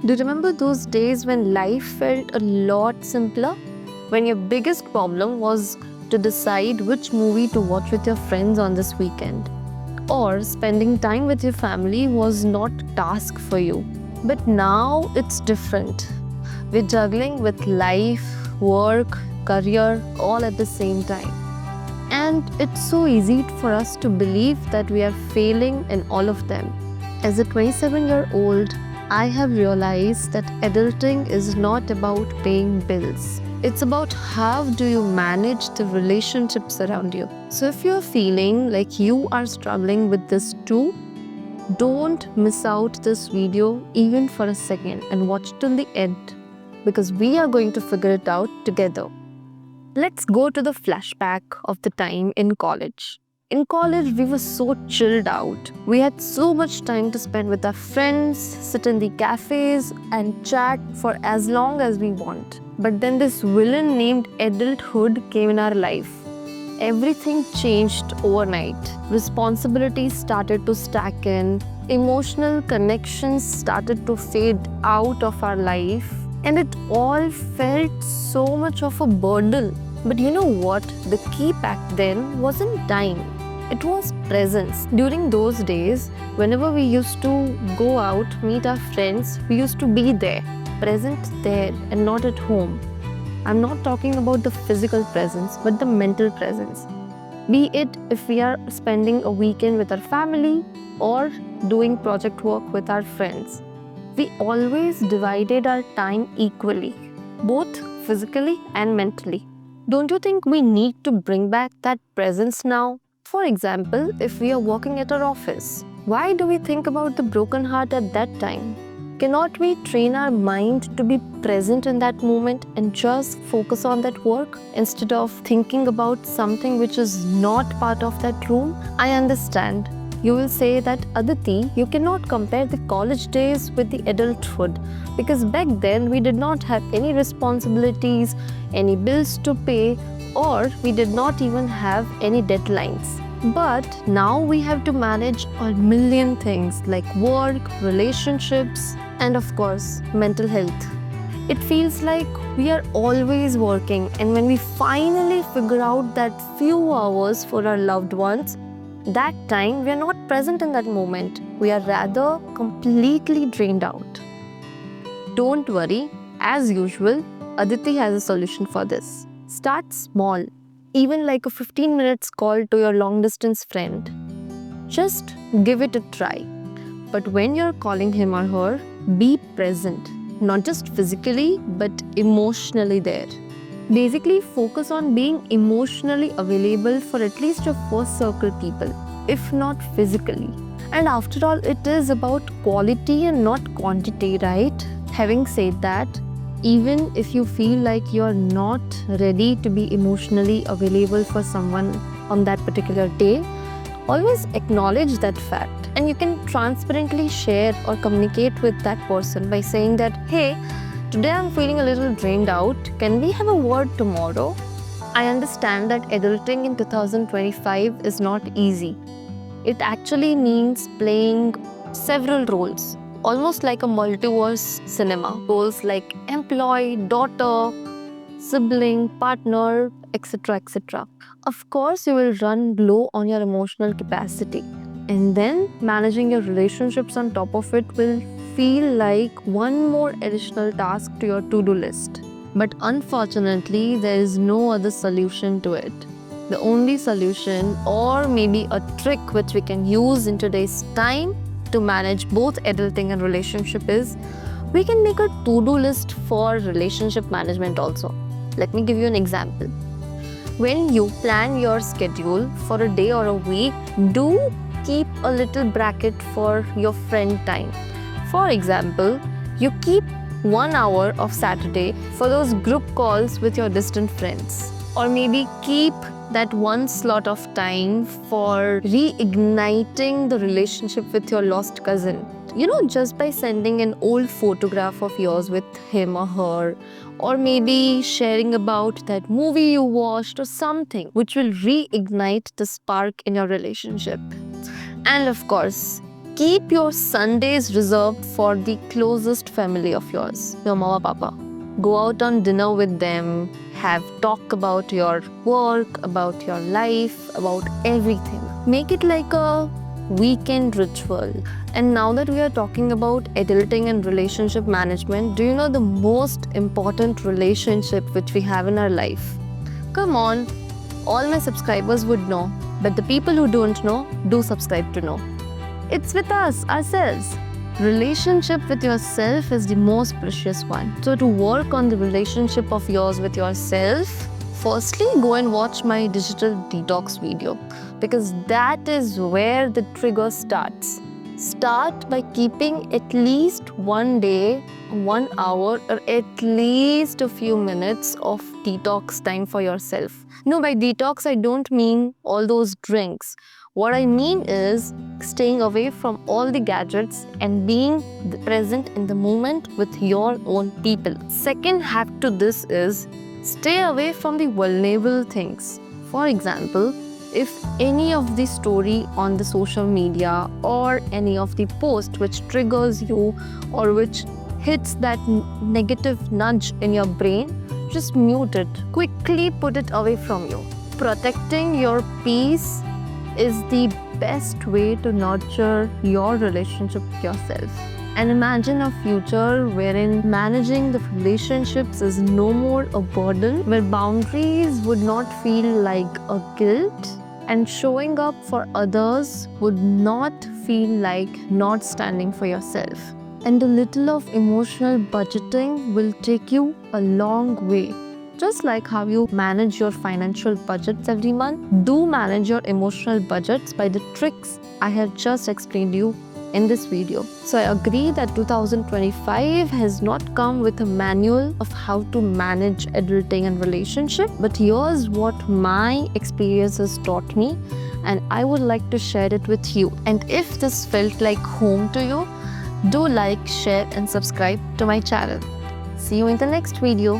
Do you remember those days when life felt a lot simpler? When your biggest problem was to decide which movie to watch with your friends on this weekend? Or spending time with your family was not a task for you. But now it's different. We're juggling with life, work, career all at the same time. And it's so easy for us to believe that we are failing in all of them. As a 27-year-old, I have realized that adulting is not about paying bills. It's about how do you manage the relationships around you. So if you're feeling like you are struggling with this too, don't miss out this video even for a second and watch till the end, because we are going to figure it out together. Let's go to the flashback of the time in college. In college, we were so chilled out. We had so much time to spend with our friends, sit in the cafes, and chat for as long as we want. But then this villain named adulthood came in our life. Everything changed overnight. Responsibilities started to stack in, emotional connections started to fade out of our life, and it all felt so much of a burden. But you know what? The key back then wasn't time. It was presence. During those days, whenever we used to go out, meet our friends, we used to be there, present there and not at home. I'm not talking about the physical presence, but the mental presence. Be it if we are spending a weekend with our family or doing project work with our friends. We always divided our time equally, both physically and mentally. Don't you think we need to bring back that presence now? For example, if we are working at our office, why do we think about the broken heart at that time? Cannot we train our mind to be present in that moment and just focus on that work instead of thinking about something which is not part of that room? I understand. You will say that, Aditi, you cannot compare the college days with the adulthood, because back then we did not have any responsibilities, any bills to pay, or we did not even have any deadlines. But now we have to manage a million things like work, relationships, and of course, mental health. It feels like we are always working, and when we finally figure out that few hours for our loved ones, that time we are not present in that moment. We are rather completely drained out. Don't worry, as usual, Aditi has a solution for this. Start small, even like a 15 minutes call to your long distance friend. Just give it a try. But when you're calling him or her, be present, not just physically, but emotionally there. Basically, focus on being emotionally available for at least your first circle people, if not physically. And after all, it is about quality and not quantity, right? Having said that, even if you feel like you're not ready to be emotionally available for someone on that particular day, always acknowledge that fact. And you can transparently share or communicate with that person by saying that, hey, today I'm feeling a little drained out. Can we have a word tomorrow? I understand that adulting in 2025 is not easy. It actually means playing several roles, almost like a multiverse cinema. Roles like employee, daughter, sibling, partner, etc. etc. Of course, you will run low on your emotional capacity. And then managing your relationships on top of it will feel like one more additional task to your to-do list. But unfortunately, there is no other solution to it. The only solution, or maybe a trick which we can use in today's time to manage both adulting and relationship, is we can make a to-do list for relationship management also. Let me give you an example. When you plan your schedule for a day or a week, do keep a little bracket for your friend time. For example, you keep 1 hour of Saturday for those group calls with your distant friends. Or maybe keep that one slot of time for reigniting the relationship with your lost cousin. Just by sending an old photograph of yours with him or her, or maybe sharing about that movie you watched or something which will reignite the spark in your relationship. And of course, Keep your Sundays reserved for the closest family of yours, your mama, papa. Go out on dinner with them, have talk about your work, about your life, about everything. Make it like a weekend ritual. And now that we are talking about adulting and relationship management, do you know the most important relationship which we have in our life? Come on, all my subscribers would know, but the people who don't know, do subscribe to know. It's with us, ourselves. Relationship with yourself is the most precious one. So to work on the relationship of yours with yourself, firstly go and watch my digital detox video, because that is where the trigger starts. Start by keeping at least one day, 1 hour, or at least a few minutes of detox time for yourself. No, by detox I don't mean all those drinks. What I mean is staying away from all the gadgets and being present in the moment with your own people. Second hack to this is stay away from the vulnerable things. For example, if any of the story on the social media or any of the post which triggers you or which hits that negative nudge in your brain, just mute it. Quickly put it away from you. Protecting your peace is the best way to nurture your relationship with yourself. And imagine a future wherein managing the relationships is no more a burden, where boundaries would not feel like a guilt, and showing up for others would not feel like not standing for yourself. And a little of emotional budgeting will take you a long way. Just like how you manage your financial budgets every month, do manage your emotional budgets by the tricks I have just explained to you in this video. So I agree that 2025 has not come with a manual of how to manage adulting and relationship, but here's what my experiences taught me, and I would like to share it with you. And if this felt like home to you, do like, share and subscribe to my channel. See you in the next video.